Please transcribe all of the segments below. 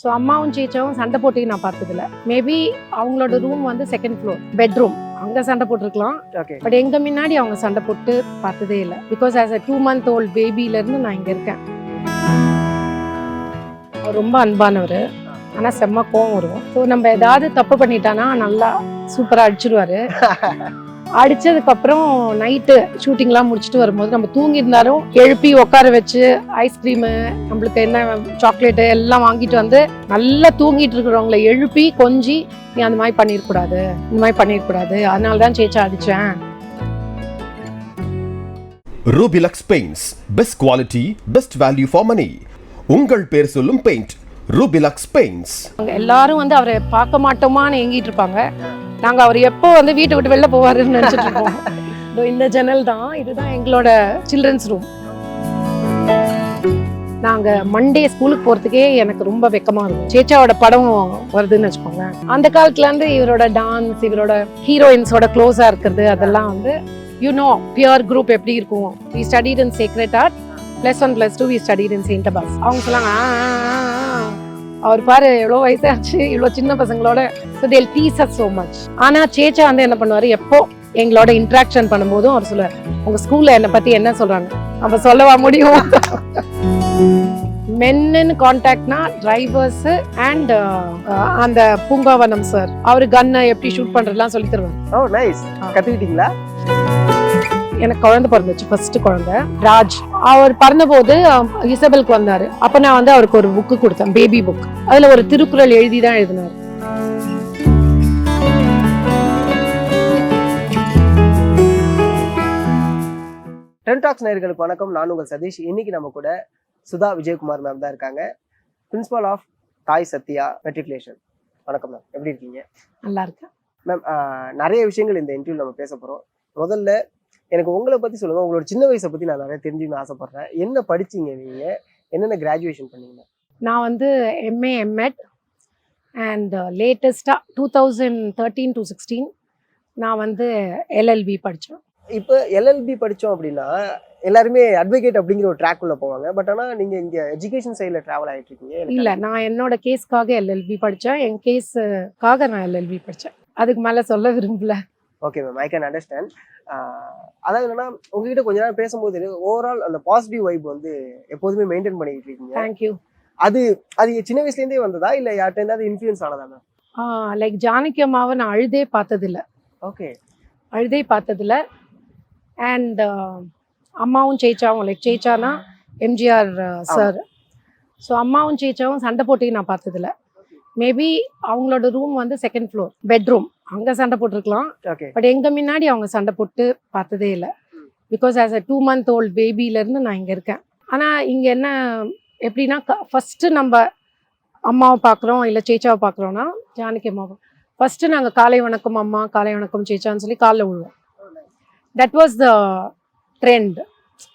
So அம்மாவும் சேச்சாவும் சண்டை போட்டு நான் பார்த்ததில்ல. மேபி அவங்களோட ரூம் வந்து செகண்ட் ஃப்ளோர் பெட்ரூம், அங்கே சண்டை போட்டிருக்கலாம். பட் எங்க முன்னாடி அவங்க சண்டை போட்டு பார்த்ததே இல்லை. Because as a 2 month old பேபியிலேருந்து நான் இங்கே இருக்கேன். அவர் ரொம்ப அன்பானவர், ஆனால் செம்ம கோவம் வரும். ஸோ நம்ம ஏதாவது தப்பு பண்ணிட்டானா நல்லா சூப்பராக அடிச்சிடுவாரு. அடிச்சதுக்கப்புறம் நைட்டு ஷூட்டிங்லாம் முடிச்சுட்டு வரும்போது நம்ம தூங்கியிருந்தாலும் எழுப்பி உட்கார வச்சு ஐஸ்கிரீமு, நம்மளுக்கு என்ன சாக்லேட்டு எல்லாம் வாங்கிட்டு வந்து நல்லா தூங்கிட்டு இருக்கிறவங்கள எழுப்பி கொஞ்சி நீ அந்த மாதிரி பண்ணிடக்கூடாது, இந்த மாதிரி பண்ணிடக்கூடாது, அதனால தான் சேச்சா அடித்தேன். Rubilux paints, best quality, best value for money. உங்கள் பேர் சொல்லும் பெயிண்ட் ரூபிலக்ஸ் பெயிண்ட்ஸ். எல்லாரும் வந்து அவரை பார்க்க மாட்டோமான்னு ஏங்கிட்டு இருப்பாங்க. நாங்கள் அவர் எப்போ வந்து வீட்டை விட்டு வெளில போவாருன்னு நினச்சிட்டு இருக்கோம். இந்த ஜன்னல் தான், இதுதான் எங்களோட சில்ட்ரன்ஸ் ரூம். நாங்கள் மண்டே ஸ்கூலுக்கு போகிறதுக்கே எனக்கு ரொம்ப வெக்கமாக இருக்கும். சேச்சாவோட படம் வருதுன்னு வச்சுக்கோங்க. அந்த காலத்துலேருந்து இவரோட டான்ஸ், இவரோட ஹீரோயின்ஸோட க்ளோஸாக இருக்கிறது, அதெல்லாம் வந்து பியர் குரூப் எப்படி இருக்கும். We studied in sacred heart, +1 +2 we studied in saint Abbas. அவங்க சொன்னாங்க அவர் பாரு எவ்வளோ வயசாச்சு இவ்வளோ சின்ன பசங்களோட. ஸோ தேல் டீஸ் அஸ் ஸோ மச். ஆனால் சேச்சா வந்து என்ன பண்ணுவார், எப்போ எங்களோட இன்ட்ராக்ஷன் பண்ணும்போதும் அவர் சொல்லுவார், உங்கள் ஸ்கூலில் என்னை பற்றி என்ன சொல்கிறாங்க, நம்ம சொல்லவா முடியும். மென்னு கான்டாக்ட்னா டிரைவர்ஸு அண்ட் அந்த பூங்காவனம் சார், அவர் கன்னை எப்படி ஷூட் பண்ணுறதுலாம் சொல்லி தருவார். Oh nice. கற்றுக்கிட்டீங்களா? எனக்கு குழந்தை பிறந்துச்சு, ஃபர்ஸ்ட் குழந்தை ராஜ். அவர் பிறந்தபோது இசபெலுக்கு வந்தாரு. அப்ப நான் வந்து அவருக்கு ஒரு புக்கு கொடுத்தேன், பேபி புக். அதுல ஒரு திருக்குறள் எழுதி தான் எழுதினார். ட்ரெண்ட் டாக்ஸ் நேயர்களுக்கு வணக்கம். நான் உங்கள் சதீஷ். இன்னைக்கு நம்ம கூட சுதா விஜயகுமார் மேம் தான் இருக்காங்க, பிரின்சிபல் ஆஃப் தாய் சத்யா மெட்ரிகுலேஷன். வணக்கம் மேம், எப்படி இருக்கீங்க? நல்லா இருக்கேன் மேம். நிறைய விஷயங்கள் இந்த இன்டர்வியூ நம்ம பேச போறோம். முதல்ல எனக்கு உங்களை பத்தி சொல்லுங்க. உங்களோட சின்ன வயசை பத்தி நான் நிறைய தெரிஞ்சுக்கணும்னு ஆசைப்படுறேன். என்ன படிச்சீங்க நீங்க? என்னென்ன கிராஜுவேஷன் பண்ணீங்க? நான் வந்து MA MEd அண்ட் லேட்டஸ்டா 2013 to 16 நான் வந்து LLB படித்தேன். இப்போ LLB படித்தோம் அப்படின்னா எல்லாருமே அட்வொகேட் அப்படிங்கிற ஒரு ட்ராக் உள்ள போவாங்க. பட் ஆனால் நீங்க இங்க எஜுகேஷன் சைடில் ட்ராவல் ஆகிட்டு இருக்கீங்க. இல்லை, நான் என்னோட கேஸ்க்காக LLB படித்தேன். என் கேஸுக்காக நான் LLB படித்தேன். அதுக்கு மேலே சொல்ல விரும்பல. Okay ma'am, I can understand. அதாவது என்னன்னா, உங்ககிட்ட கொஞ்ச நேரம் பேசும்போது ஓவரால் அந்த பாசிட்டிவ் வைப் வந்து எப்போதுமே மெயின்டைன் பண்ணிட்டு இருக்கீங்க. தேங்க்யூ. அது சின்ன வயசுலேருந்தே வந்ததா இல்லை யார்கிட்ட இருந்தாவது இன்ஃப்ளூயன்ஸ் ஆனதா மேம்? லைக் ஜானகி அம்மாவை நான் அழுதே பார்த்ததில்ல. ஓகே, அழுதே பார்த்ததில்ல. அண்ட் அம்மாவும் சேச்சாவும், லைக் சேச்சானா எம்ஜிஆர் சார். ஸோ அம்மாவும் சேச்சாவும் சண்டை போட்டு நான் பார்த்ததில்ல. மேபி அவங்களோட ரூம் வந்து செகண்ட் ஃப்ளோர் பெட்ரூம், அங்கே சண்டை போட்டிருக்கலாம். பட் எங்க முன்னாடி அவங்க சண்டை போட்டு பார்த்ததே இல்லை. Because as a 2 month old பேபியிலேருந்து நான் இங்கே இருக்கேன். ஆனால் இங்கே என்ன எப்படின்னா, ஃபஸ்ட்டு நம்ம அம்மாவை பார்க்குறோம் இல்லை சேச்சாவை பார்க்குறோன்னா, ஜானகி அம்மாவை ஃபஸ்ட்டு நாங்கள் காலை வணக்கம் அம்மா, காலை வணக்கம் சேச்சான்னு சொல்லி காலைல விழுவோம். That was the trend.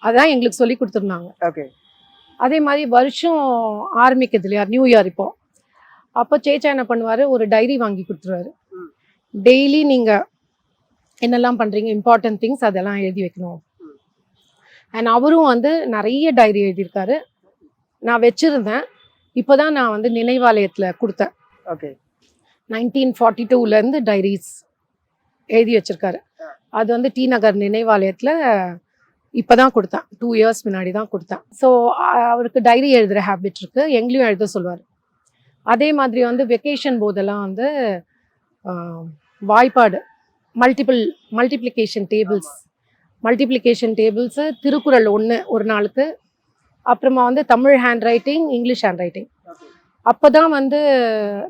அதான் எங்களுக்கு சொல்லி கொடுத்துருந்தாங்க. ஓகே. அதே மாதிரி வருஷம் ஆரம்பிக்குது இல்லையா, நியூ இயர் இப்போ. அப்போ சேச்சா என்ன பண்ணுவார், ஒரு டைரி வாங்கி கொடுத்துருவாரு. டெய்லி நீங்கள் என்னெல்லாம் பண்ணுறீங்க, இம்பார்ட்டன்ட் திங்ஸ் அதெல்லாம் எழுதி வைக்கணும். அண்ட் அவரும் வந்து நிறைய டைரி எழுதியிருக்காரு. நான் வச்சுருந்தேன். இப்போ தான் நான் வந்து நினைவாலயத்தில் கொடுத்தேன். ஓகே. 1942லேருந்து டைரிஸ் எழுதி வச்சுருக்காரு. அது வந்து டி நகர் நினைவாலயத்தில் இப்போ தான் கொடுத்தேன், 2 years முன்னாடி தான் கொடுத்தேன். ஸோ அவருக்கு டைரி எழுதுகிற ஹேபிட் இருக்குது, எங்களையும் எழுத சொல்லுவார். அதே மாதிரி வந்து வெக்கேஷன் போதெல்லாம் வந்து வாய்ப்பாடு மல்டிப்ளிகேஷன் டேபிள்ஸு திருக்குறள் 1 ஒரு நாளுக்கு, அப்புறமா வந்து Tamil hand writing, English hand writing. அப்போ தான் வந்து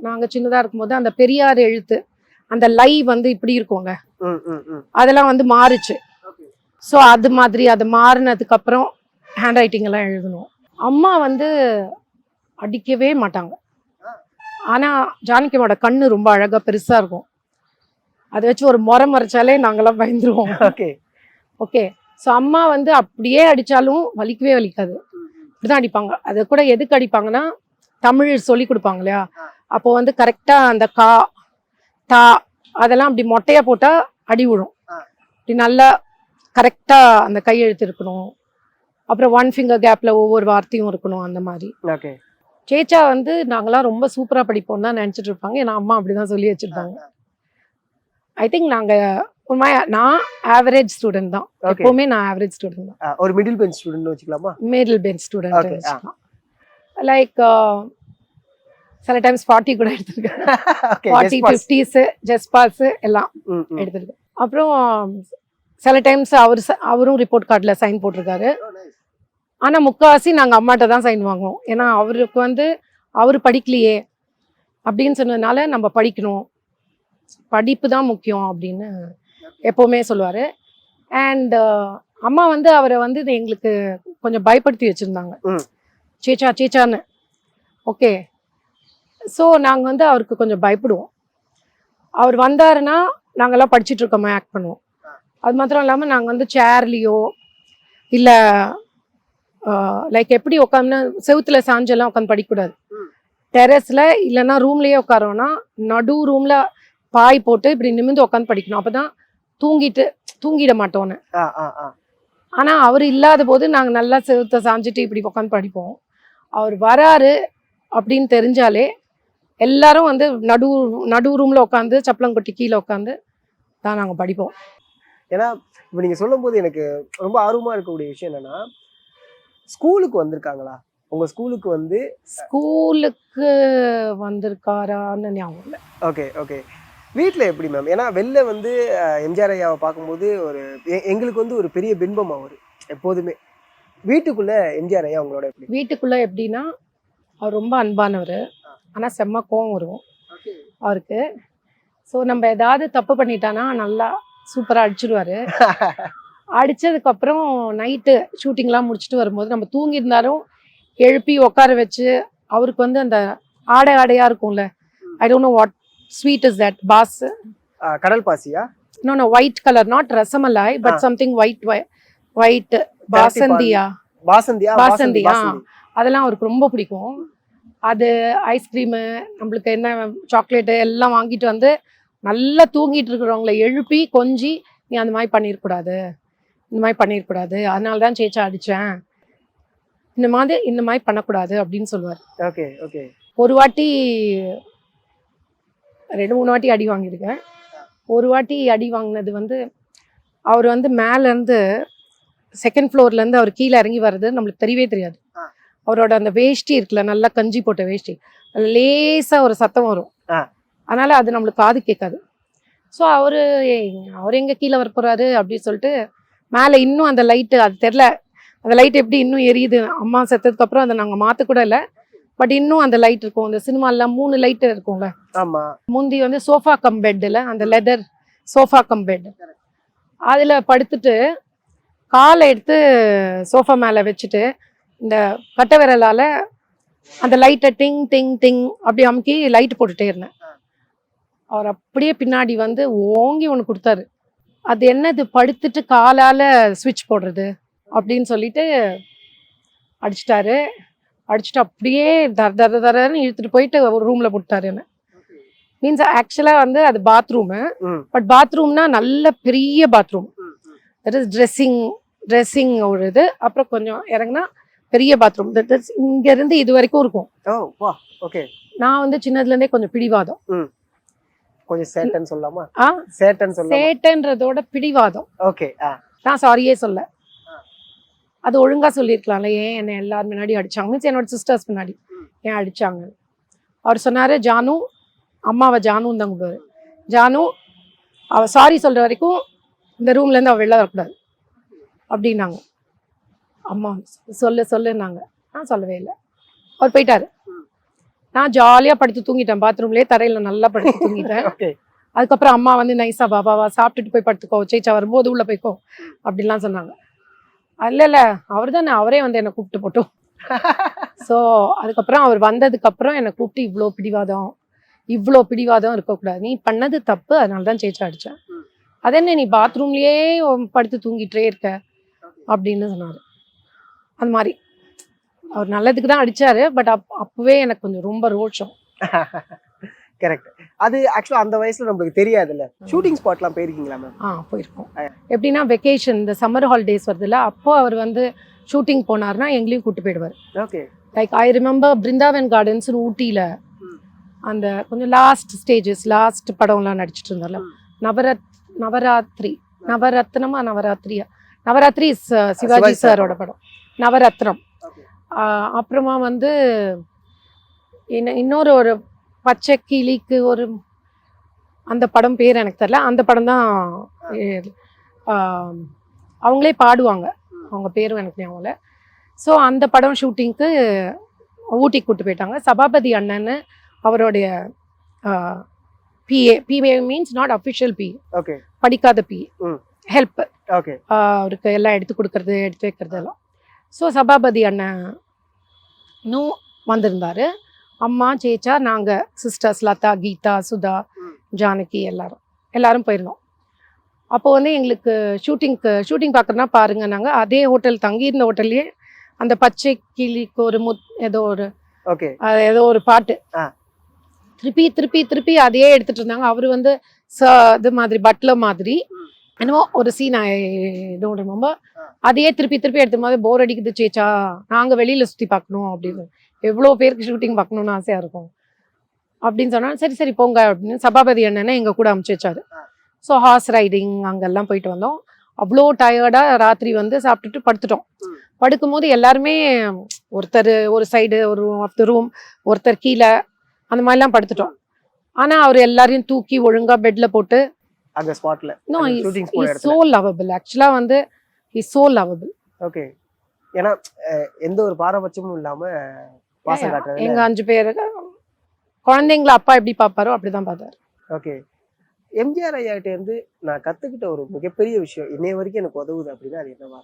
நாங்கள் சின்னதாக இருக்கும்போது அந்த பெரியார் எழுத்து, அந்த லை வந்து இப்படி இருக்குங்க, அதெல்லாம் வந்து மாறுச்சு. ஸோ அது மாதிரி அது மாறினதுக்கப்புறம் ஹேண்ட் ரைட்டிங் எல்லாம் எழுதணும். அம்மா வந்து அடிக்கவே மாட்டாங்க. ஆனால் ஜானகியோட கண்ணு ரொம்ப அழகாக பெருசாக இருக்கும். அதை வச்சு ஒரு முறைச்சாலே நாங்களாம் பயந்துருவோம். Okay okay. ஸோ அம்மா வந்து அப்படியே அடித்தாலும் வலிக்கவே வலிக்காது, இப்படிதான் அடிப்பாங்க. அதை கூட எதுக்கு அடிப்பாங்கன்னா, தமிழ் சொல்லி கொடுப்பாங்க இல்லையா, அப்போ வந்து கரெக்டாக அந்த கா தா அதெல்லாம் அப்படி மொட்டையாக போட்டால் அடி விழும். இப்படி நல்லா கரெக்டாக அந்த கையெழுத்து இருக்கணும். அப்புறம் 1 finger கேப்பில் ஒவ்வொரு வார்த்தையும் இருக்கணும், அந்த மாதிரி. ஓகே. சேச்சா வந்து நாங்களாம் ரொம்ப சூப்பரா படிப்போம் தான் நினைச்சிட்டு இருப்பாங்க. ஏன்னா அம்மா அப்படிதான் சொல்லி வச்சிருப்பாங்க. ஐ திங்க் நான் ஆவரேஜ் ஸ்டூடெண்ட் தான். எப்பவுமே நான் ஆவரேஜ் ஸ்டூடெண்ட் தான். ஒரு மிடில் பெஞ்ச் ஸ்டூடெண்ட் வச்சுக்கலாமா? Middle bench student. லைக் சில டைம்ஸ் 40 கூட எடுத்திருக்கேன். 40 50s ஜஸ்ட் பாஸ் எல்லாம் எடுத்திருக்கேன். அப்புறம் சில டைம்ஸ் அவரும் ரிப்போர்ட் கார்டில் சைன் போட்டிருக்காரு. ஆனா முக்காவாசி நாங்க அம்மாட்ட தான் சைன் வாங்குவோம். ஏன்னா அவருக்கு வந்து அவர் படிக்கலையே அப்படின்னு சொன்னதுனால நம்ம படிக்கணும், படிப்பு தான் முக்கியம் அப்படின்னு எப்போவுமே சொல்லுவார். அண்ட் அம்மா வந்து அவரை வந்து எங்களுக்கு கொஞ்சம் பயப்படுத்தி வச்சுருந்தாங்க. சேச்சான்னு. ஓகே, ஸோ நாங்கள் வந்து அவருக்கு கொஞ்சம் பயப்படுவோம். அவர் வந்தாருன்னா நாங்கள்லாம் படிச்சுட்டு இருக்கோமா ஆக்ட் பண்ணுவோம். அது மாத்திரம் இல்லாமல் நாங்கள் வந்து சேர்லேயோ இல்லை லைக் எப்படி உட்காந்து செவுத்துல சாஞ்செல்லாம் உட்காந்து படிக்கக்கூடாது. டெரஸில் இல்லைன்னா ரூம்லேயே உட்காரோன்னா நடு ரூமில் பாய் போட்டு இப்படி நிமிர்ந்து உட்காந்து படிக்கணும். அப்போ தான் தூங்கிட மாட்டோன்னு. ஆனால் அவர் இல்லாத போது நாங்கள் நல்லா செவுத்த சாஞ்சிட்டு இப்படி உட்காந்து படிப்போம். அவர் வராரு அப்படின்னு தெரிஞ்சாலே எல்லாரும் வந்து நடு ரூமில் உட்காந்து சப்பளங்கொட்டி கீழே உட்காந்து தான் நாங்கள் படிப்போம். ஏன்னா இப்போ நீங்கள் சொல்லும் போது எனக்கு ரொம்ப ஆர்வமாக இருக்கக்கூடிய விஷயம் என்னன்னா, ஸ்கூலுக்கு வந்திருக்காங்களா? உங்கள் ஸ்கூலுக்கு வந்திருக்காரான்னு ஞாபகம் இல்லை. ஓகே. வீட்டில் எப்படி மேம்? ஏன்னா வெளில வந்து எம்ஜிஆர் ஐயாவை பார்க்கும்போது எங்களுக்கு வந்து ஒரு பெரிய பின்பம் அவர் எப்போதுமே. வீட்டுக்குள்ள எம்ஜிஆர் ஐயா உங்களோட எப்படி? வீட்டுக்குள்ள எப்படின்னா, அவர் ரொம்ப அன்பானவர். ஆனால் செம்ம கோவம் வரும் அவருக்கு. ஸோ நம்ம ஏதாவது தப்பு பண்ணிட்டானா நல்லா சூப்பராக அடிச்சிடுவாரு. அடித்ததுக்கப்புறம் நைட்டு ஷூட்டிங்லாம் முடிச்சுட்டு வரும்போது நம்ம தூங்கியிருந்தாலும் எழுப்பி உட்கார வச்சு அவருக்கு வந்து அந்த ஆடையாக இருக்கும்ல, I don't know what sweet is that, பாஸ் கடல் பாசியா? No white colour, not rasmalai but something white பாசந்தியா. அதெல்லாம் அவருக்கு ரொம்ப பிடிக்கும். அது ஐஸ்கிரீமு நம்மளுக்கு என்ன சாக்லேட்டு எல்லாம் வாங்கிட்டு வந்து நல்லா தூங்கிட்டு இருக்கிறவங்கள எழுப்பி கொஞ்சி நீ அந்த மாதிரி பண்ணிடக்கூடாது, அதனால தான் சேச்சா அடித்தேன், இந்த மாதிரி பண்ணக்கூடாது அப்படின்னு சொல்லுவார். ஓகே. ஒரு வாட்டி 2-3 வாட்டி அடி வாங்கியிருக்கேன். ஒரு வாட்டி அடி வாங்கினது வந்து அவர் வந்து மேலேருந்து செகண்ட் ஃப்ளோர்லேருந்து அவர் கீழே இறங்கி வர்றது நம்மளுக்கு தெரியவே தெரியாது. அவரோட அந்த வேஷ்டி இருக்குல்ல, நல்லா கஞ்சி போட்ட வேஷ்டி, லேசாக ஒரு சத்தம் வரும். அதனால அது நம்மளுக்கு காது கேட்காது. ஸோ அவர் எங்கே கீழே வர போகிறாரு அப்படின்னு சொல்லிட்டு மேலே இன்னும் அந்த லைட்டு, அது தெரில அந்த லைட் எப்படி இன்னும் எரியுது. அம்மா செத்ததுக்கப்புறம் அதை நாங்கள் மாற்றக்கூட இல்லை, பட் இன்னும் அந்த லைட் இருக்கும். அந்த சினிமாலாம் 3 லைட்டு இருக்கும்ல. முந்தி வந்து சோஃபா கம் பெட்டில், அந்த லெதர் சோஃபா கம் பெட், அதில் படுத்துட்டு காலை எடுத்து சோஃபா மேலே வச்சுட்டு இந்த கட்டை விரலால் அந்த லைட்டை டிங் டிங் டிங் அப்படி அமுக்கி லைட்டு போட்டுகிட்டே இருந்தேன். அவர் அப்படியே பின்னாடி வந்து ஓங்கி ஒன்று கொடுத்தாரு. அது என்னது, படுத்துட்டு காலால் ஸ்விட்ச் போடுறது அப்படின்னு சொல்லிட்டு அடிச்சுட்டு அப்படியே தரன்னு இழுத்துட்டு போயிட்டு ஒரு ரூமில் போட்டாரு என்ன. மீன்ஸ் ஆக்சுவலாக வந்து அது பாத்ரூமு, பட் பாத்ரூம்னா நல்ல பெரிய பாத்ரூம். தட் இஸ் ட்ரெஸ்ஸிங் ஒரு இது, அப்புறம் கொஞ்சம் இறங்குனா பெரிய பாத்ரூம். தட் இஸ் இங்கேருந்து இது வரைக்கும் இருக்கும். நான் வந்து சின்னதுலேருந்தே கொஞ்சம் பிடிவாதம், கொஞ்சம் சேட்டன் சொல்லலாமா? சேட்டன்றதோட பிடிவாதம். நான் சாரியே சொல்ல, அது ஒழுங்கா சொல்லியிருக்கலாம்ல. ஏன் என்னை எல்லாரும் முன்னாடி அடிச்சாங்க, மீன்ஸ் என்னோட சிஸ்டர்ஸ் முன்னாடி ஏன் அடிச்சாங்க? அவர் சொன்னாரு, ஜானு, அம்மாவை ஜானுன்னு தான் கூப்பிடுவாரு, ஜானு அவள் சாரி சொல்ற வரைக்கும் இந்த ரூம்லேருந்து அவள் வெளில வரக்கூடாது அப்படின்னாங்க. அம்மா சொல்லுன்னாங்க. நான் சொல்லவே இல்லை. அவர் போயிட்டாரு. நான் ஜாலியாக படுத்து தூங்கிட்டேன், பாத்ரூம்லேயே தரையில் நல்லா படுத்து தூங்கிட்டேன். அதுக்கப்புறம் அம்மா வந்து நைஸா பாபாவா சாப்பிட்டுட்டு போய் படுத்துக்கோ, சேச்சா வரும்போது உள்ளே போய்க்கோ அப்படின்லாம் சொன்னாங்க. இல்லை அவர் தானே, அவரே வந்து என்னை கூப்பிட்டு போட்டோம். ஸோ அதுக்கப்புறம் அவர் வந்ததுக்கப்புறம் என்னை கூப்பிட்டு இவ்வளோ பிடிவாதம் இருக்கக்கூடாது, நீ பண்ணது தப்பு, அதனால தான் சேச்சா அடித்தேன், அதென்ன நீ பாத்ரூம்லேயே படுத்து தூங்கிட்டே இருக்க அப்படின்னு சொன்னார். அது மாதிரி அவர் நல்லதுக்கு தான் அடிச்சாரு, பட் அப்பவே எனக்கு கொஞ்சம் ரொம்ப ரோஷம். கரெக்ட். அது ஆக்சுவலா அந்த வயசுல நம்மளுக்கு தெரியாதுல்ல. ஷூட்டிங் ஸ்பாட்லாம் போயிருக்கீங்களா மேம்? போயிருக்கோம். எப்படின்னா வெக்கேஷன், இந்த சம்மர் ஹாலிடேஸ் வருதுல்ல, அப்போ அவர் வந்து ஷூட்டிங் போனார்னா எங்களையும் கூப்பிட்டு போயிடுவார். Like I remember Brindavan gardens ஊட்டியில் அந்த கொஞ்சம் லாஸ்ட் படம்லாம் நடிச்சிட்டு இருந்தார்ல நவராத்திரி இஸ் சிவாஜி சாரோட படம் நவரத்னம். அப்புறமா வந்து இன்னொரு ஒரு பச்சை கிளிக்கு ஒரு அந்த படம் பேர் எனக்கு தெரியல. அந்த படம் தான் அவங்களே பாடுவாங்க, அவங்க பேரும் எனக்கு ஞாபகம் இல்லை. ஸோ அந்த படம் ஷூட்டிங்க்கு ஊட்டிக்கு கூப்பிட்டு போயிட்டாங்க. சபாபதி அண்ணன்னு அவருடைய PA means not official P, படிக்காத பி, ஹெல்ப், அவருக்கு எல்லாம் எடுத்து கொடுக்கறது எடுத்து வைக்கிறது எல்லாம். ஸோ சபாபதி அண்ணனும் வந்திருந்தாரு. அம்மா, சேச்சா, நாங்கள் சிஸ்டர்ஸ் லதா, கீதா, சுதா, ஜானகி எல்லாரும் போயிருந்தோம். அப்போ வந்து எங்களுக்கு ஷூட்டிங் பார்க்குறதுனா பாருங்க, நாங்கள் அதே ஹோட்டல் தங்கியிருந்த ஹோட்டல்லையே அந்த பச்சை கிளிக்கு ஒரு ஏதோ ஒரு பாட்டு திருப்பி அதையே எடுத்துட்டு இருந்தாங்க. அவரு வந்து இது மாதிரி பட்லர் மாதிரி என்னமோ ஒரு சீன் ரொம்ப அதையே திருப்பி எடுத்த மாதிரி போர் அடிக்குது சேச்சா, நாங்க வெளியில சுத்தி பார்க்கணும் அப்படின்னு, எவ்வளவு பேருக்கு ஷூட்டிங் பார்க்கணும்னு ஆசையா இருக்கும் அப்படின்னு சொன்னா, சரி போங்க அப்படின்னு சபாபதி அண்ணனை எங்க கூட அமுச்சு வச்சாரு. ஸோ ஹார்ஸ் ரைடிங் அங்கெல்லாம் போயிட்டு வந்தோம். அவ்வளோ டயர்டா ராத்திரி வந்து சாப்பிட்டுட்டு படுத்துட்டோம். படுக்கும்போது எல்லாருமே ஒருத்தர் ஒரு சைடு ஒரு ஆஃப் த ரூம், ஒருத்தர் கீழே, அந்த மாதிரிலாம் படுத்துட்டோம். ஆனா அவர் எல்லாரையும் தூக்கி ஒழுங்கா பெட்ல போட்டு அந்த ஸ்பாட்ல சோ லவபிள். ஆக்சுவலா வந்து இஸ் சோ லவபிள். ஓகே. ஏன்னா எந்த ஒரு பாரபட்சமும் இல்லாம பாசம் காட்டுறது. எங்க 5 பேர் குழந்தைங்கள அப்பா எப்படி பாப்பாரோ அப்படிதான் பார்த்தாரு. ஓகே. எம்ஜிஆர் ஐயாட்ட இருந்து நான் கத்துக்கிட்ட ஒரு மிகப்பெரிய விஷயம் இன்னைய வரைக்கும் எனக்கு உதவுது அப்படின்னா அது என்னவா?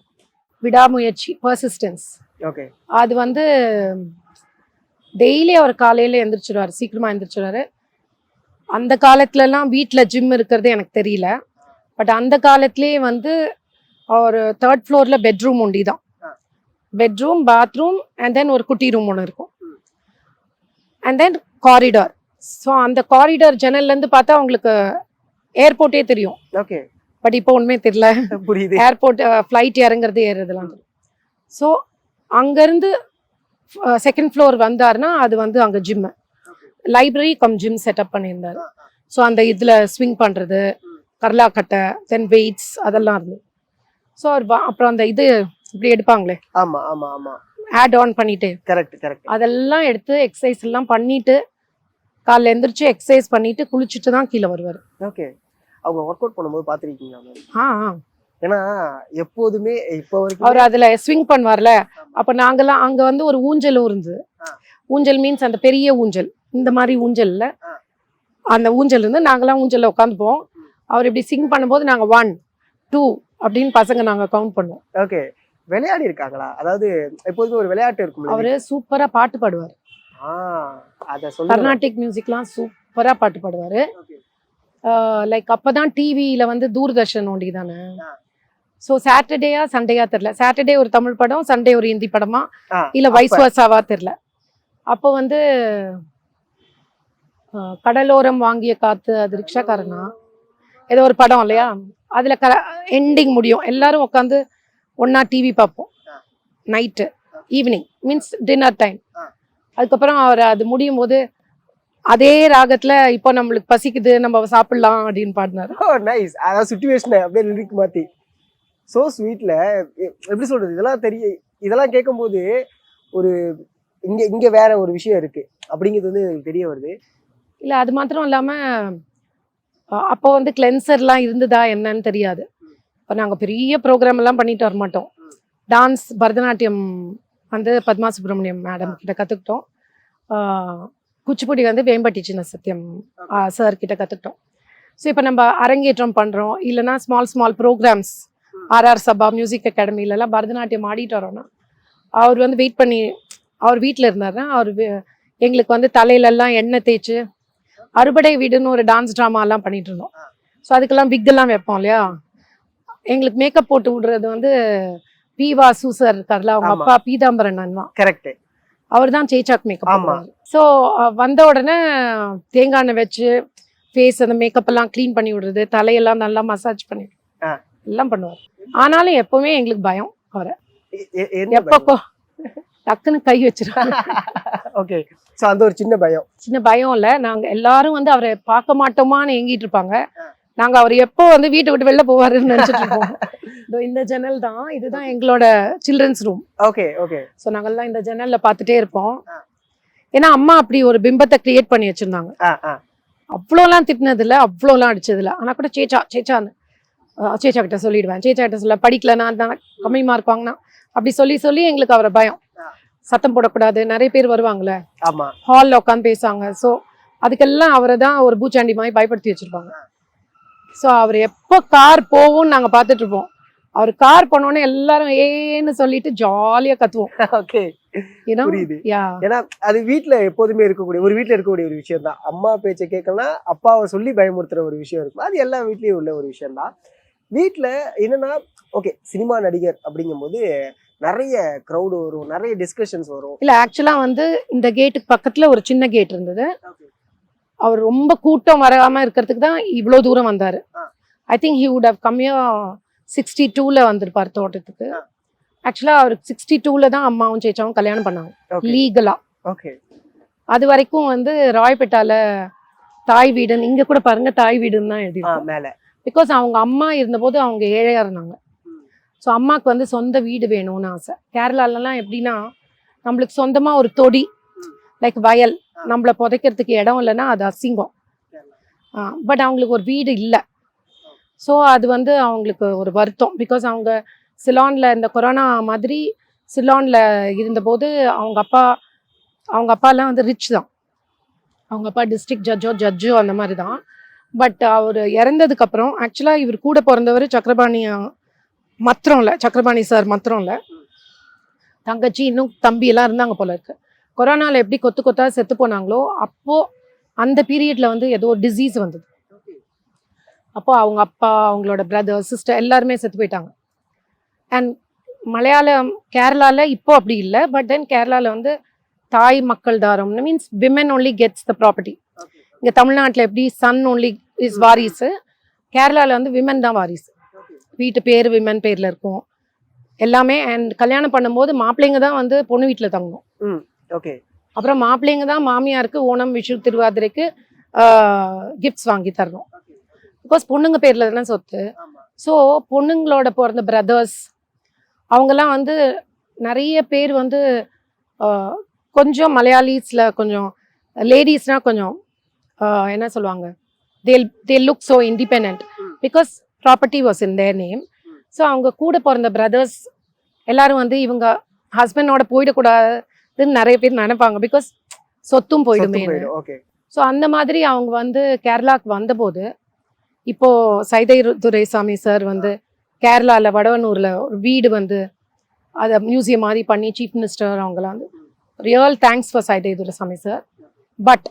விடாமுயற்சி, பர்சிஸ்டன்ஸ். ஓகே. அது வந்து டெய்லி அவர் காலையில எந்திரிச்சிருவாரு, சீக்கிரமா எந்திரிச்சிருவாரு. அந்த காலத்துல எல்லாம் வீட்டுல ஜிம் இருக்கிறது எனக்கு தெரியல. பட் அந்த காலத்திலேயே வந்து அவர் 3rd ஃப்ளோர்ல பெட்ரூம் ஒண்டிதான், பெட்ரூம், பாத்ரூம் அண்ட் தென் ஒரு குட்டி ரூம் ஒன்று இருக்கும், அண்ட் தென் காரிடார். ஸோ அந்த காரிடார் ஜன்னல்ல இருந்து பார்த்தா உங்களுக்கு ஏர்போர்ட்டே தெரியும். ஓகே. பட் இப்போ ஒண்ணுமே தெரியல, புரியுது. ஏர்போர்ட் ஃப்ளைட் இறங்குறது ஏறுறதுலாம் தெரியும். ஸோ அங்கேருந்து 2nd ஃப்ளோர் வந்தாருன்னா அது வந்து அங்கே gym, library cum gym setup பண்ணியிருந்தாரு. ஸோ அந்த இதில் ஸ்விங் பண்ணுறது, கர்லாக்கட்டை, தென் வெயிட்ஸ் அதெல்லாம் இருந்தது. ஸோ அப்புறம் அந்த இது இப்படி எடுப்பாங்களே, ஆட் ஆன் பண்ணிட்டு அதெல்லாம் எடுத்து எக்ஸசைஸ் எல்லாம் பண்ணிட்டு காலைல எந்திரிச்சு எக்ஸசைஸ் பண்ணிட்டு குளிச்சுட்டு தான் கீழே வருவார். ஓகே. அவங்க ஒர்க் அவுட் பண்ணும்போது பார்த்துருக்கீங்களா? ஏன்னா எப்போதுமே இப்போ வரைக்கும் அவர் அதில் ஸ்விங் பண்ணுவார்ல, அப்போ நாங்கெல்லாம் அங்கே வந்து ஒரு ஊஞ்சலும் இருந்தது. ஊஞ்சல் மீன்ஸ் அந்த பெரிய ஊஞ்சல், இந்த மாதிரி ஊஞ்சல்ல அந்த ஊஞ்சல் இருந்து நாங்கெல்லாம் ஊஞ்சல்ல உட்காந்துப்போம். அவர் இப்படி சிங் பண்ணும்போது நாங்கள் 1 2 அப்படின்னு பசங்க நாங்கள் கவுண்ட் பண்ணுவோம். ஓகே. விளையாடி இருக்காங்களா? அதாவது எப்போதுமே ஒரு விளையாட்டு இருக்கும். அவரு சூப்பரா பாட்டு பாடுவார், கர்நாடிக் மியூசிக்லாம் சூப்பரா பாட்டு பாடுவாரு. லைக் அப்பதான் டிவியில வந்து தூர்தர்ஷன் ஒண்டி தானே. ஸோ சாட்டர்டேயா சண்டேயா தெரியல, சாட்டர்டே ஒரு தமிழ் படம், சண்டே ஒரு ஹிந்தி படமா இல்ல வைஸ் வர்சாவா தெரியல. அப்போ வந்து கடலோரம் வாங்கிய காத்து, அது ரிக்ஷாக்காரனா ஏதோ ஒரு படம் இல்லையா, அதுல எண்டிங் முடியும், எல்லாரும் உட்காந்து ஒன்னா டிவி பார்ப்போம் night, evening means dinner time. அதுக்கப்புறம் அவர் அது முடியும் போது அதே ராகத்துல இப்போ நம்மளுக்கு பசிக்குது நம்ம சாப்பிடலாம் அப்படின்னு பாடினாரு. நைஸ். அதாவது சிச்சுவேஷனை அப்படியே லிரிக் மாத்தி ஸோ ஸ்வீட்ல எப்படி சொல்றது, இதெல்லாம் கேட்கும்போது ஒரு இங்க வேற ஒரு விஷயம் இருக்கு அப்படிங்கிறது வந்து எனக்கு தெரிய வருது. இல்ல அது மாத்திரம் இல்லாம அப்போ வந்து கிளென்சர்லாம் இருந்ததா என்னன்னு தெரியாது. இப்போ நாங்க பெரிய ப்ரோக்ராம் எல்லாம் பண்ணிட்டு வர மாட்டோம். டான்ஸ், பரதநாட்டியம் வந்து பத்மா சுப்ரமணியம் மேடம் கிட்ட கற்றுக்கிட்டோம். குச்சிப்புடி வந்து வேம்பட்டி சின்ன சத்தியம் சார் கிட்ட கற்றுக்கிட்டோம். ஸோ இப்போ நம்ம அரங்கேற்றம் பண்ணுறோம், இல்லைன்னா ஸ்மால் ப்ரோக்ராம்ஸ் ஆர்ஆர் சபா மியூசிக் அகாடமிலலாம் பரதநாட்டியம் ஆடிட்டு வரோன்னா அவர் வந்து வெயிட் பண்ணி, அவர் வீட்டில் இருந்தாருன்னா அவர் எங்களுக்கு வந்து தலையிலெல்லாம் எண்ணெய் தேய்ச்சி அறுபடை வீடுன்னு ஒரு டான்ஸ் ட்ராமாலாம் பண்ணிட்டு இருந்தோம். ஸோ அதுக்கெல்லாம் விக்கெல்லாம் வைப்போம் இல்லையா, எங்களுக்கு மேக்கப் போட்டு விடுறது வந்து பி வாசு சார் இருக்கார்ல, அவங்க அப்பா பீதாம்பரன் தான். கரெக்ட். அவர் தான் சேச்சாக் மேக்கப். ஸோ வந்த உடனே தேங்காய் எண்ணெய் வச்சு ஃபேஸ் அந்த மேக்கப் எல்லாம் க்ளீன் பண்ணி விடுறது, தலையெல்லாம் நல்லா மசாஜ் பண்ணி எல்லாம் பண்ணுவார். ஆனாலும் எப்பவுமே எங்களுக்கு பயம் அவரை. எப்போ டக்குன்னு கை வச்சிருவாங்க. ஓகே. ஸோ அந்த ஒரு சின்ன பயம். சின்ன பயம் இல்லை, நாங்கள் எல்லாரும் வந்து அவரை பார்க்க மாட்டோமான்னு ஏங்கிட்டு இருப்பாங்க. நாங்கள் அவர் எப்போ வந்து வீட்டை விட்டு வெளில போவாருன்னு நினச்சிட்டு இருப்போம். இந்த ஜன்னல் தான், இதுதான் எங்களோட children's room. Okay okay. So நாங்கள்லாம் இந்த ஜன்னலில் பார்த்துட்டே இருப்போம். ஏன்னா அம்மா அப்படி ஒரு பிம்பத்தை கிரியேட் பண்ணி வச்சுருந்தாங்க. அவ்வளோலாம் திட்டினதில்லை, அவ்வளோலாம் அடிச்சதில்லை. ஆனால் கூட சேச்சான்னு சேச்சா கிட்ட சொல்லிடுவேன். சேச்சா கிட்ட சொல்ல படிக்கலன்னா தான் கம்மி மார்க் வாங்கினா அப்படி சொல்லி சொல்லி எங்களுக்கு அவரை பயம். சத்தம் போடக்கூடாது, நிறைய பேர் வருவாங்களே, ஹாலில் உட்காந்து பேசுவாங்க. ஸோ அதுக்கெல்லாம் அவரை தான் ஒரு பூச்சாண்டி மாதிரி பயப்படுத்தி வச்சுருப்பாங்க. ஸோ அவர் எப்போ கார் போகும்னு நாங்கள் பார்த்துட்டு இருப்போம். அவர் கார் பண்ணோன்னே எல்லாரும் ஏன்னு சொல்லிட்டு ஜாலியாக கத்துவோம். ஓகே, புரியுது. ஏன்னா அது வீட்டுல எப்போதுமே இருக்கக்கூடிய ஒரு வீட்டுல இருக்கக்கூடிய ஒரு விஷயம் தான். அம்மா பேச்சை கேட்கலாம், அப்பாவை சொல்லி பயமுறுத்துற ஒரு விஷயம் இருக்கும். அது எல்லா வீட்லயும் உள்ள ஒரு விஷயம் தான். வீட்டுல என்னன்னா, ஓகே, சினிமா நடிகர் அப்படிங்கும்போது நிறைய க்ரௌடு வரும், நிறைய டிஸ்கஷன்ஸ் வரும். இல்ல ஆக்சுவலா வந்து இந்த கேட்டுக்கு பக்கத்துல ஒரு சின்ன கேட் இருந்தது. அவர் ரொம்ப கூட்டம் வராம இருக்கிறதுக்கு தான் இவ்வளவு தூரம் வந்தாரு. I think he would have come here 62ல வந்திருப்பார் தோட்டத்துக்கு. ஆக்சுவலா அவருக்கு 62ல தான் அம்மாவும் சேச்சாவும் கல்யாணம் பண்ணாங்க லீகலா. ஓகே. அது வரைக்கும் வந்து ராய்பேட்டால தாய் வீடுன்னு, இங்க கூட பாருங்க தாய் வீடுன்னு தான் எழுதிருக்கோம் மேல. பிகாஸ் அவங்க அம்மா இருந்தபோது அவங்க ஏழையா இருந்தாங்க. ஸோ அம்மாவுக்கு வந்து சொந்த வீடு வேணும்னு ஆசை. கேரளாலலாம் எப்படின்னா, நம்மளுக்கு சொந்தமா ஒரு தொடி லைக் வயல், நம்மளை புதைக்கிறதுக்கு இடம் இல்லைன்னா அது அசிங்கம். பட் அவங்களுக்கு ஒரு வீடு இல்லை. ஸோ அது வந்து அவங்களுக்கு ஒரு வருத்தம். பிகாஸ் அவங்க சிலான்ல இந்த கொரோனா மாதிரி சிலான்ல இருந்தபோது அவங்க அப்பாலாம் வந்து ரிச் தான். அவங்க அப்பா டிஸ்ட்ரிக்ட் ஜட்ஜோ அந்த மாதிரி தான். பட் அவர் இறந்ததுக்கு அப்புறம் ஆக்சுவலாக இவர் கூட பிறந்தவர் சக்கரபாணி சார் மத்திரம் இல்லை, தங்கச்சி இன்னும் தம்பி எல்லாம் இருந்தாங்க போல இருக்கு. கொரோனாவில் எப்படி கொத்து கொத்தா செத்து போனாங்களோ அப்போ அந்த பீரியட்ல வந்து ஏதோ ஒரு டிசீஸ் வந்தது. அப்போ அவங்க அப்பா, அவங்களோட பிரதர், சிஸ்டர் எல்லாருமே செத்து போயிட்டாங்க. அண்ட் கேரளால இப்போ அப்படி இல்லை. பட் தென் கேரளால வந்து தாய் மக்கள் தாரம் means women only gets the property. இங்கே தமிழ்நாட்டில் எப்படி சன் ஒன்லி இஸ் வாரிசு, கேரளாவில் வந்து விமென் தான் வாரிசு. வீட்டு பேர் விமென் பேரில் இருக்கும் எல்லாமே. அண்ட் கல்யாணம் பண்ணும்போது மாப்பிள்ளைங்க தான் வந்து பொண்ணு வீட்டில் தங்கணும். ஓகே. அப்புறம் மாப்பிள்ளைங்க தான் மாமியாருக்கு ஓணம், விஷு, திருவாதிரைக்கு கிஃப்ட்ஸ் வாங்கி தரணும். பிகாஸ் பொண்ணுங்க பேரில் தானே சொத்து. ஸோ பொண்ணுங்களோட பிறந்த பிரதர்ஸ் அவங்கெல்லாம் வந்து நிறைய பேர் வந்து கொஞ்சம் மலையாளிஸில் கொஞ்சம் லேடிஸ்னால் கொஞ்சம் என்ன சொல்லுவாங்க, they look so independent because property was in their name. So அவங்க கூட பிறந்த பிரதர்ஸ் எல்லாரும் வந்து இவங்க ஹஸ்பண்டோட போயிடக்கூடாதுன்னு நிறைய பேர் நினைப்பாங்க. பிகாஸ் சொத்தும் போயிடுமே. ஸோ அந்த மாதிரி அவங்க வந்து கேரளாவுக்கு வந்தபோது, இப்போ சைதை துரைசாமி சார் வந்து கேரளாவில் வடவனூரில் ஒரு வீடு வந்து அதை மியூசியம் மாதிரி பண்ணி சீஃப் மினிஸ்டர் அவங்களாம் வந்து real thanks for Saidai Duraisamy sir. But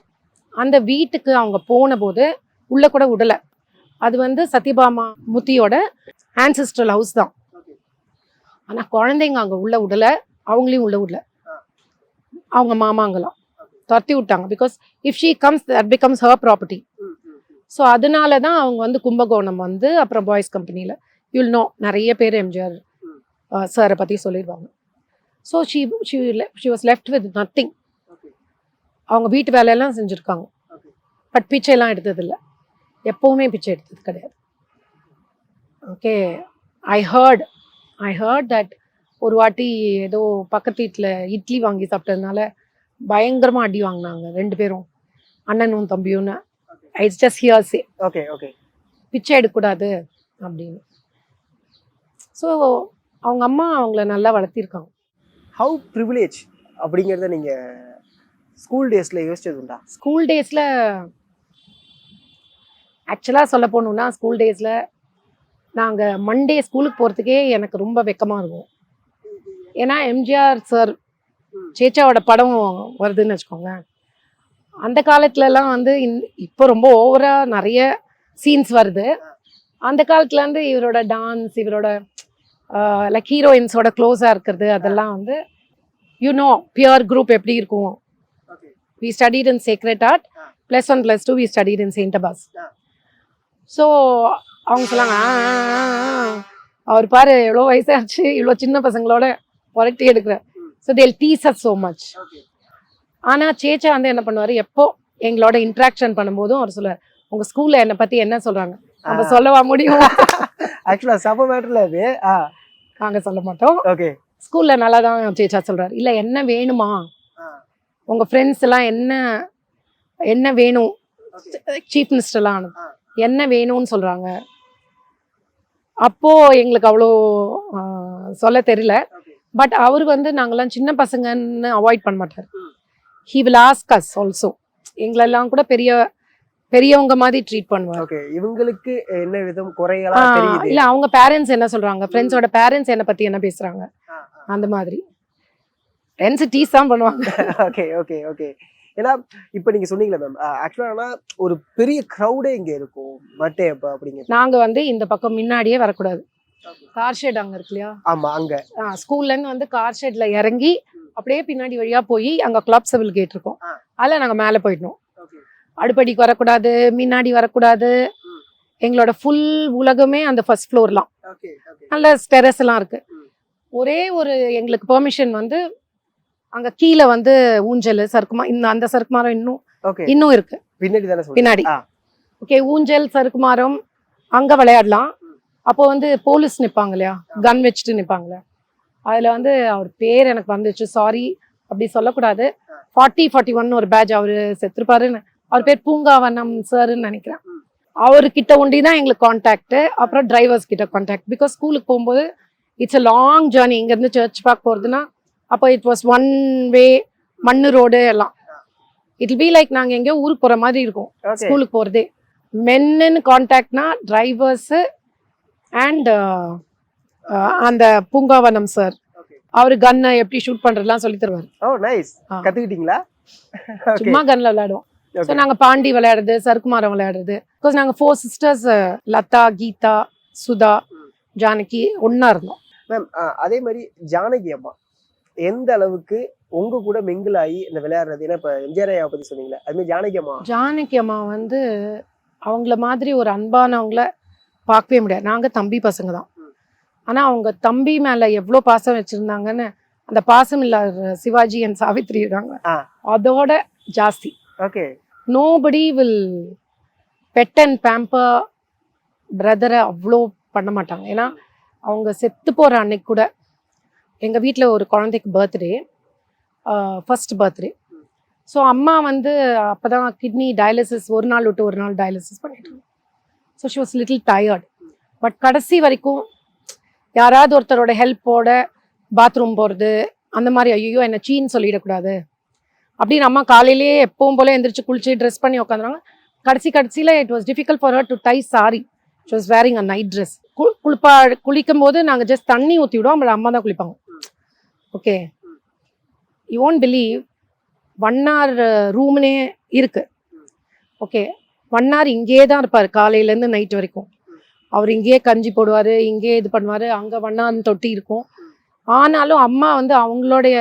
அந்த வீட்டுக்கு அவங்க போன போது உள்ள கூட விடலை. அது வந்து சத்யபாமா முத்தியோட ஆன்சிஸ்ட்ரல் ஹவுஸ் தான். ஆனால் குழந்தைங்க அங்கே உள்ள விடலை, அவங்களையும் உள்ள விடல. அவங்க மாமாங்களாம் துரத்தி விட்டாங்க. Because if she comes that becomes her property. So அதனால தான் அவங்க வந்து கும்பகோணம் வந்து அப்புறம் பாய்ஸ் கம்பெனியில் யூல் நோ நிறைய பேர் எம்ஜிஆர் சாரை பற்றி சொல்லிடுவாங்க. So she was left with nothing. அவங்க வீட்டு வேலையெல்லாம் செஞ்சுருக்காங்க. பட் பிச்சைலாம் எடுத்ததில்லை, எப்போவுமே பிச்சை எடுத்தது கிடையாது. ஓகே. ஐ ஹர்ட் தட் ஒரு வாட்டி ஏதோ பக்கத்து வீட்டில் இட்லி வாங்கி சாப்பிட்டதுனால பயங்கரமாக அடி வாங்கினாங்க 2 பேரும், அண்ணனும் தம்பியும்னு. It's just hearsay. Okay okay. பிச்சை எடுக்கக்கூடாது அப்படின்னு. ஸோ அவங்க அம்மா அவங்கள நல்லா வளர்த்திருக்காங்க. ஹவு ப்ரிவிலேஜ் அப்படிங்கிறத நீங்கள் ஸ்கூல் டேஸில் யோசிச்சது உண்டா? ஸ்கூல் டேஸில் ஆக்சுவலாக சொல்ல போகணுன்னா, ஸ்கூல் டேஸில் நாங்கள் மண்டே ஸ்கூலுக்கு போகிறதுக்கே எனக்கு ரொம்ப வெக்கமாக இருக்கும். ஏன்னா எம்ஜிஆர் சார் சேச்சாவோட படம் வருதுன்னு வச்சுக்கோங்க. அந்த காலத்துலலாம் வந்து இப்போ ரொம்ப ஓவராக நிறைய சீன்ஸ் வருது. அந்த காலத்துல வந்து இவரோட டான்ஸ், இவரோட லைக் ஹீரோயின்ஸோட க்ளோஸாக இருக்கிறது, அதெல்லாம் வந்து யூனோ பியர் குரூப் எப்படி இருக்கும். We studied in Sacred Heart, +1 +2 we studied in Saint Abbas. So அவங்க சொன்னாங்க, அவர் பாரு எவ்வளோ வயசாச்சு, இவ்வளோ சின்ன பசங்களோட புரட்டி எடுக்கிற. ஸோ தேல் டீஸ் அஸ் ஸோ மச். ஆனால் சேச்சா வந்து என்ன பண்ணுவார், எப்போ எங்களோட இன்ட்ராக்ஷன் பண்ணும்போதும் அவர் சொல்லுவார், உங்கள் ஸ்கூலில் என்னை பற்றி என்ன சொல்கிறாங்க, நம்ம சொல்லவா முடியும்? ஆக்சுவலாக சப மேட்டரில் அது நாங்கள் சொல்ல மாட்டோம். ஓகே. ஸ்கூலில் நல்லா தான் சேச்சா சொல்கிறார். இல்லை என்ன வேணுமா, உங்கள் ஃப்ரெண்ட்ஸ் எல்லாம் என்ன வேணும், சீஃப் மினிஸ்டர்லாம் என்ன வேணும்னு சொல்கிறாங்க. அப்போது எங்களுக்கு அவ்வளோ சொல்ல தெரியல. பட் அவர் வந்து நாங்கள்லாம் சின்ன பசங்கன்னு அவாய்ட் பண்ண மாட்டார். He will ask as also. எங்களெல்லாம் கூட பெரியவங்க மாதிரி ட்ரீட் பண்ணுவார். ஓகே. இவங்களுக்கு என்ன விதம் குறையெல்லாம் தெரியுது. இல்லை அவங்க பேரண்ட்ஸ் என்ன சொல்கிறாங்க, ஃப்ரெண்ட்ஸோட பேரண்ட்ஸ் என்னை பற்றி என்ன பேசுகிறாங்க, அந்த மாதிரி ஃப்ரெண்ட்ஸ் டீஸ் தான் பண்ணுவாங்க. Okay okay okay. ஏன்னா இப்போ நீங்கள் சொன்னீங்களே மேம், ஆக்சுவலாக ஆனால் ஒரு பெரிய க்ரௌடே இங்கே இருக்கும் பர்த்டே அப்போ அப்படிங்க. நாங்கள் வந்து இந்த பக்கம் முன்னாடியே வரக்கூடாது. கார் ஷெட் அங்கே இருக்கு இல்லையா, ஆமாம், அங்கே ஸ்கூல்லேருந்து வந்து கார் ஷெட்டில் இறங்கி அப்படியே பின்னாடி வழியாக போய் அங்கே கிளப் சிவில் கேட் இருக்கும், அதில் நாங்கள் மேலே போயிடணும். அடுப்படிக்கு வரக்கூடாது, முன்னாடி வரக்கூடாது. எங்களோட ஃபுல் உலகமே அந்த ஃபர்ஸ்ட் ஃப்ளோர்லாம் நல்ல ஸ்டெரஸ் எல்லாம் இருக்கு. ஒரே ஒரு எங்களுக்கு பெர்மிஷன் வந்து அங்க கீழே வந்து ஊஞ்சல் சறுக்குமா, அந்த சறுக்குமாரம் இன்னும் இருக்கு பின்னாடி. ஓகே, ஊஞ்சல் சறுக்குமாரம் அங்க விளையாடலாம். அப்போ வந்து போலீஸ் நிப்பாங்க இல்லையா, கன் வச்சுட்டு நிப்பாங்க இல்லையா, அதுல வந்து அவர் பேர் எனக்கு வந்துச்சு, சாரி அப்படி சொல்லக்கூடாது. 4041 ஒரு பேட்ச், அவரு செத்துருப்பாருன்னு, அவர் பேர் பூங்காவனம் சார்ன்னு நினைக்கிறேன். அவர்கிட்ட ஒண்டிதான் எங்களுக்கு கான்டாக்ட். அப்புறம் டிரைவர்ஸ் கிட்ட கான்டாக்ட். பிகாஸ் ஸ்கூலுக்கு போகும்போது இட்ஸ் அ லாங் ஜேர்னி. இங்கேருந்து சர்ச் பார்க்க போகிறதுனா அப்போ இட் வாஸ் ஒன் வே, மண்ணு ரோடு எல்லாம். இட் பி லைக் நாங்கள் எங்கேயோ ஊருக்கு போகிற மாதிரி இருக்கும் ஸ்கூலுக்கு போகிறதே. மென்னு கான்டாக்ட்னா டிரைவர்ஸு அண்ட் அந்த பூங்காவனம் சார், அவரு கன்னை எப்படி ஷூட் பண்ணுறதுலாம் சொல்லி தருவார். கற்றுக்கிட்டீங்களா? சும்மா கன்னில் விளையாடுவோம். ஸோ நாங்கள் பாண்டி விளையாடுறது, சறுக்குமாரம் விளையாடுறது. பிகாஸ் நாங்கள் 4 சிஸ்டர்ஸ், லதா, கீதா, சுதா, ஜானகி ஒன்னா இருந்தோம். மேம் அதே மாதிரி ஜானகி அம்மா எந்த அளவுக்கு உங்க கூட மிங்கிள் ஆகி இந்த விளையாடுறது? ஏன்னா இப்போ எம்ஜிஆர் ஐயாவை பற்றி சொன்னீங்களே, அதுமாதிரி ஜானகி அம்மா வந்து அவங்கள மாதிரி ஒரு அன்பானவங்கள பார்க்கவே முடியாது. நாங்கள் தம்பி பசங்க தான். ஆனால் அவங்க தம்பி மேலே எவ்வளோ பாசம் வச்சுருந்தாங்கன்னு, அந்த பாசம் இல்லாத சிவாஜி அண்ட் சாவித்ரி இருக்காங்க, அதோட ஜாஸ்தி. Okay. Nobody will pet and pamper பிரதரை அவ்வளோ பண்ண மாட்டாங்க. ஏன்னா அவங்க செத்து போகிற அன்னைக்கு கூட எங்கள் வீட்டில் ஒரு குழந்தைக்கு பர்த்டே, ஃபர்ஸ்ட் பர்த்டே. ஸோ அம்மா வந்து அப்போ தான் கிட்னி டயாலிசிஸ், ஒரு நாள் விட்டு ஒரு நாள் டயாலிசிஸ் பண்ணிட்டு. So she was little tired. But கடைசி வரைக்கும் யாராவது ஒருத்தரோட ஹெல்ப்போட பாத்ரூம் போகிறது அந்த மாதிரி, ஐயோ என்னை சீன்னு சொல்லிடக்கூடாது அப்படின்னு அம்மா காலையிலேயே எப்பவும் போல எந்திரிச்சு குளிச்சு ட்ரெஸ் பண்ணி உட்காந்துருவாங்க. கடைசியில் it was difficult for her to tie sari. She was wearing a night dress. குளிக்கும் போது நாங்கள் ஜஸ்ட் தண்ணி ஊற்றி விடுவோம், அவங்கள அம்மா தான் குளிப்பாங்க. Okay, you won't believe, 1 hour ரூம்னே இருக்கு. ஓகே, 1 hour இங்கேயே தான் இருப்பார் காலையிலேருந்து நைட் வரைக்கும். அவர் இங்கேயே கஞ்சி போடுவார், இங்கேயே இது பண்ணுவார். அங்கே 1 hour தொட்டி இருக்கும். ஆனாலும் அம்மா வந்து அவங்களுடைய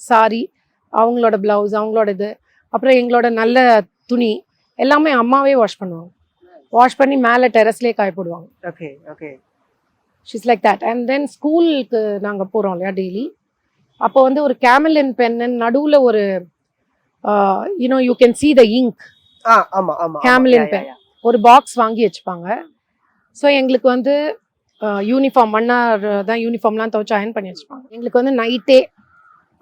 சாரி, அவங்களோட ப்ளவுஸ், அவங்களோட இது, அப்புறம் எங்களோட நல்ல துணி எல்லாமே அம்மாவே வாஷ் பண்ணுவாங்க. வாஷ் பண்ணி மேலே டெரஸ்லேயே காய போடுவாங்க. Okay okay. She's like that. And then ஸ்கூலுக்கு நாங்கள் போகிறோம் இல்லையா டெய்லி, அப்போ வந்து ஒரு கேமலின் பென்னு நடுவில் ஒரு you can see the ink, Camlin pen ஒரு பாக்ஸ் வாங்கி வச்சுப்பாங்க. ஸோ எங்களுக்கு வந்து யூனிஃபார்ம் 1 hour தான் யூனிஃபார்ம்லாம் துவைச்சு அயன் பண்ணி வச்சுப்பாங்க. எங்களுக்கு வந்து நைட்டே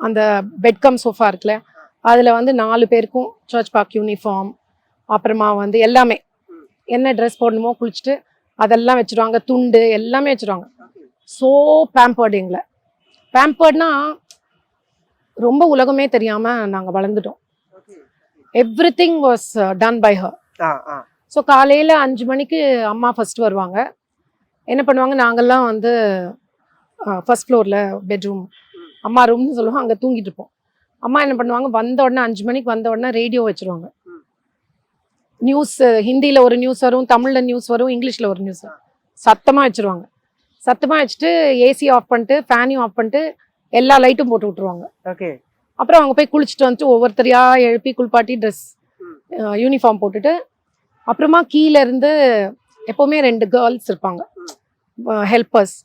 அந்த பெட்கம் சோஃபா இருக்குல்ல, அதில் வந்து 4 பேருக்கும் சர்ச் பார்க் யூனிஃபார்ம், அப்புறமா வந்து எல்லாமே என்ன ட்ரெஸ் போடணுமோ குளிச்சுட்டு அதெல்லாம் வச்சுருவாங்க, துண்டு எல்லாமே வச்சுருவாங்க. So pampered. எங்களை பேம்பர்ட்னா ரொம்ப உலகமே தெரியாமல் நாங்கள் வளர்ந்துட்டோம். Everything was done by her. So காலையில் 5 மணிக்கு அம்மா ஃபர்ஸ்ட் வருவாங்க. என்ன பண்ணுவாங்க, நாங்கள்லாம் வந்து ஃபர்ஸ்ட் ஃப்ளோரில் பெட்ரூம், அம்மா ரூம்னு சொல்லுவாங்க, அங்கே தூங்கிட்டு இருப்போம். அம்மா என்ன பண்ணுவாங்க, வந்த உடனே 5 மணிக்கு வந்த உடனே ரேடியோ வச்சுருவாங்க. நியூஸ், ஹிந்தியில் ஒரு நியூஸ் வரும், தமிழில் நியூஸ் வரும், இங்கிலீஷில் ஒரு நியூஸ் வரும். சத்தமாக வச்சுருவாங்க. சத்தமாக வச்சுட்டு ஏசி ஆஃப் பண்ணிட்டு ஃபேனையும் ஆஃப் பண்ணிட்டு எல்லா லைட்டும் போட்டு விட்ருவாங்க. ஓகே. அப்புறம் அவங்க போய் குளிச்சுட்டு வந்துட்டு ஒவ்வொருத்தரையாக எழுப்பி குளிப்பாட்டி ட்ரெஸ் யூனிஃபார்ம் போட்டுட்டு, அப்புறமா கீழே இருந்து எப்போவுமே 2 கேர்ள்ஸ் இருப்பாங்க ஹெல்ப்பர்ஸ்.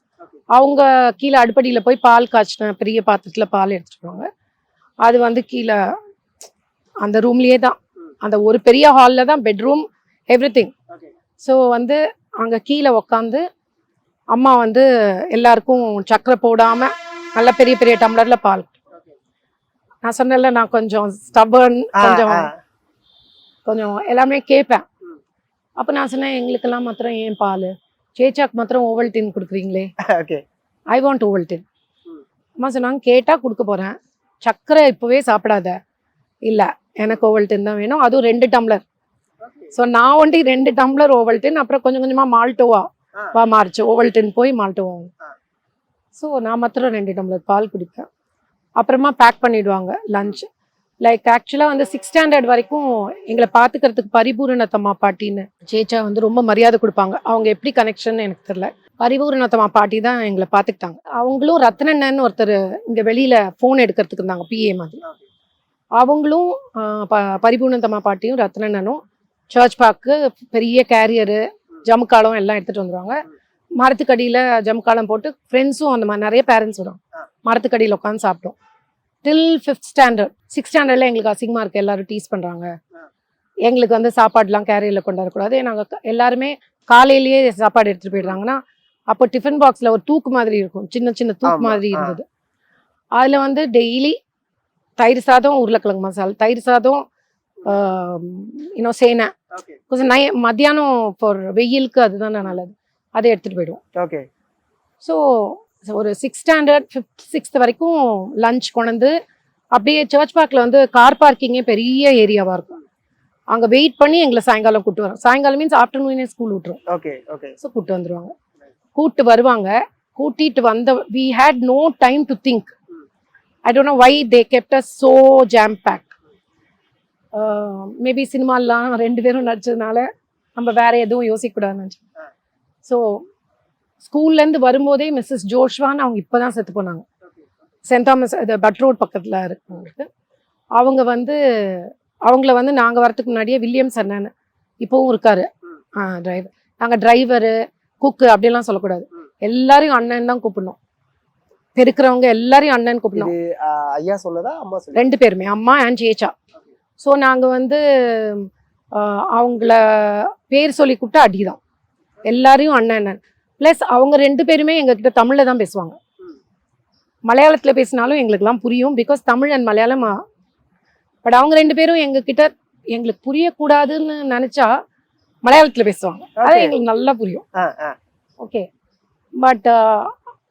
அவங்க கீழே அடுப்படியில் போய் பால் காய்ச்சின பெரிய பாத்திரத்தில் பால் எடுத்துட்டு வருவாங்க. அது வந்து கீழே அந்த ரூம்லேயே தான், அந்த ஒரு பெரிய ஹாலில் தான் பெட்ரூம் எவ்ரிதிங். ஸோ வந்து அங்கே கீழே உக்காந்து அம்மா வந்து எல்லாருக்கும் சக்கரை போடாமல் நல்ல பெரிய பெரிய டம்ளரில் பால். நான் சொன்னேன்ல நான் கொஞ்சம் ஸ்டபர்ன், கொஞ்சம் எல்லாமே கேட்பேன். அப்போ நான் சொன்னேன் எங்களுக்கெல்லாம் மாத்திரம் ஏன் பால், சேச்சாக்கு மாத்திரம் ஓவல்டின் கொடுக்குறீங்களே, ஐ வாண்ட் ஓவல்டின். அம்மா சொன்னாங்க கேட்டால் கொடுக்க போகிறேன், சக்கரை இப்போவே சாப்பிடாத. இல்லை எனக்கு ஓவல்டின் தான் வேணும், அதுவும் 2 டம்ளர். ஸோ நான் ஒண்டி 2 டம்ளர் ஓவல்டின், அப்புறம் கொஞ்சம் கொஞ்சமாக மால்டோவா மாறிச்சு, ஓவல்டின் போய் மால்டோவா. ஸோ நான் மாத்திரம் 2 டம்ளர் பால் குடிப்பேன். அப்புறமா பேக் பண்ணிடுவாங்க லஞ்ச். லைக் ஆக்சுவலாக வந்து 6th ஸ்டாண்டர்ட் வரைக்கும் எங்களை பார்த்துக்கிறதுக்கு பரிபூரணத்தம்மா பாட்டின்னு சேச்சா வந்து ரொம்ப மரியாதை கொடுப்பாங்க. அவங்க எப்படி கனெக்ஷன் எனக்கு தெரியல, பரிபூரணத்தம்மா பாட்டி தான் எங்களை பார்த்துக்கிட்டாங்க. அவங்களும் ரத்னண்ணன்னு ஒருத்தர் இங்கே வெளியில் ஃபோன் எடுக்கிறதுக்கு இருந்தாங்க, பிஏ மாதிரி. அவங்களும் பரிபூரணத்தம்மா பாட்டியும் ரத்னண்ணனும் சர்ச் பார்க்கு பெரிய கேரியரு ஜமுக்காலம் எல்லாம் எடுத்துகிட்டு வந்துடுவாங்க. மரத்துக்கடியில் ஜமுக்காலம் போட்டு ஃப்ரெண்ட்ஸும் அந்த மாதிரி நிறைய பேரண்ட்ஸ் வரும், மரத்துக்கடியில் உட்காந்து சாப்பிட்டோம். டில் 5th ஸ்டாண்டர்ட். 6th ஸ்டாண்டர்டில் எங்களுக்கு அசிங்கமாக இருக்குது, எல்லாரும் டீஸ் பண்ணுறாங்க, எங்களுக்கு வந்து சாப்பாடுலாம் கேரியரில் கொண்டு வரக்கூடாது. நாங்கள் எல்லாருமே காலையிலேயே சாப்பாடு எடுத்துகிட்டு போயிடுறாங்கன்னா, அப்போ டிஃபன் பாக்ஸில் ஒரு தூக்கு மாதிரி இருக்கும், சின்ன சின்ன தூக்கு மாதிரி இருந்தது. அதில் வந்து டெய்லி தயிர் சாதம், உருளைக்கிழங்கு மசாலா, தயிர் சாதம், இன்னும் சேனை கொஞ்சம் மத்தியானம் ஃபார் வெயிலுக்கு அதுதான் நல்லது, அதை எடுத்துகிட்டு போயிடுவோம். ஸோ ஒரு 6th ஸ்டாண்டர்ட் 5th 6th வரைக்கும் லஞ்ச் கொண்டு அப்படியே சர்ச் பார்க்கில் வந்து கார் பார்க்கிங்கே பெரிய ஏரியாவாக இருக்கும், அங்கே வெயிட் பண்ணி எங்களை சாயங்காலம் கூப்பிட்டு வரோம். சாயங்காலம் மீன்ஸ் ஆஃப்டர்நூனே ஸ்கூல் விட்டுரும். ஸோ கூப்பிட்டு வந்துடுவாங்க, கூப்பிட்டு வருவாங்க. கூட்டிகிட்டு வந்த we had no time to think. I don't know why they kept us so jam packed. Maybe சினிமாலாம் 2 பேரும் நடிச்சதுனால நம்ம வேற எதுவும் யோசிக்கக்கூடாதுன்னு நினச்சோம். ஸோ ஸ்கூல்லேருந்து வரும்போதே மிஸ்ஸஸ் ஜோஷ்வான்னு அவங்க இப்போ தான் செத்து போனாங்க, சென்ட் தாமஸ் இது பட் ரோட் பக்கத்தில் இருக்கவங்களுக்கு. அவங்க வந்து அவங்கள வந்து நாங்கள் வரத்துக்கு முன்னாடியே வில்லியம்ஸ் அண்ணன் இப்போவும் இருக்காரு டிரைவர். நாங்கள் டிரைவரு குக்கு அப்படியெல்லாம் சொல்லக்கூடாது, எல்லாரையும் அண்ணன் தான் கூப்பிடணும். பெருக்கிறவங்க எல்லாரையும் அண்ணன் கூப்பிடணும். ஐயா சொன்னதா அம்மா 2 பேருமே, அம்மா அண்ட் சேச்சா. ஸோ நாங்கள் வந்து அவங்கள பேர் சொல்லி கூப்பிட்டா அடிதான், எல்லாரையும் அண்ணன். ப்ளஸ் அவங்க 2 பேருமே எங்ககிட்ட தமிழில் தான் பேசுவாங்க, மலையாளத்தில் பேசினாலும் எங்களுக்குலாம் புரியும், because Tamil and Malayalam. But அவங்க 2 பேரும் எங்ககிட்ட எங்களுக்கு புரியக்கூடாதுன்னு நினச்சா மலையாளத்தில் பேசுவாங்க, அது எங்களுக்கு நல்லா புரியும். ஓகே, பட்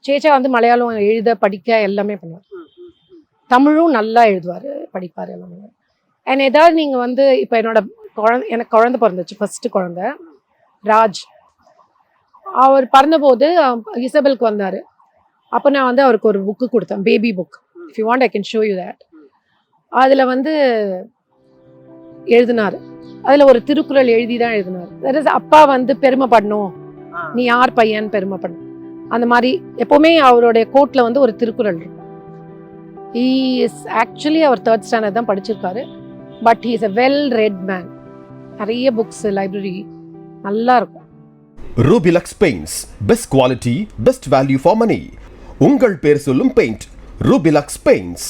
சேச்சா வந்து மலையாளம் எழுத படிக்க எல்லாமே பண்ணுவார், தமிழும் நல்லா எழுதுவார் படிப்பார் எல்லாமே. அண்ட் ஏதாவது நீங்கள் வந்து இப்போ எனக்கு குழந்தை பிறந்துச்சு, ஃபர்ஸ்ட் குழந்தை ராஜ். அவர் பிறந்தபோது இசபெலுக்கு வந்தார். அப்போ நான் வந்து அவருக்கு ஒரு புக்கு கொடுத்தேன், baby book. If you want I can show you that. அதில் வந்து எழுதினார், அதில் ஒரு திருக்குறள் எழுதி தான் எழுதினார். தட் இஸ் அப்பா வந்து பெருமைப்படணும், நீ யார் பையன் பெருமைப்படணும், அந்த மாதிரி எப்போவுமே அவருடைய கோட்டில் வந்து ஒரு திருக்குறள் இருக்கும். ஹீ இஸ் ஆக்சுவலி அவர் 3rd ஸ்டாண்டர்ட் தான் படிச்சிருக்காரு, but he is a well read man. நிறைய புக்ஸ் லைப்ரரி நல்லா இருக்கும். Rubilux Paints, best quality, best value for money. உங்கள் பேர் சொல்லும் பெயிண்ட் Rubilux Paints.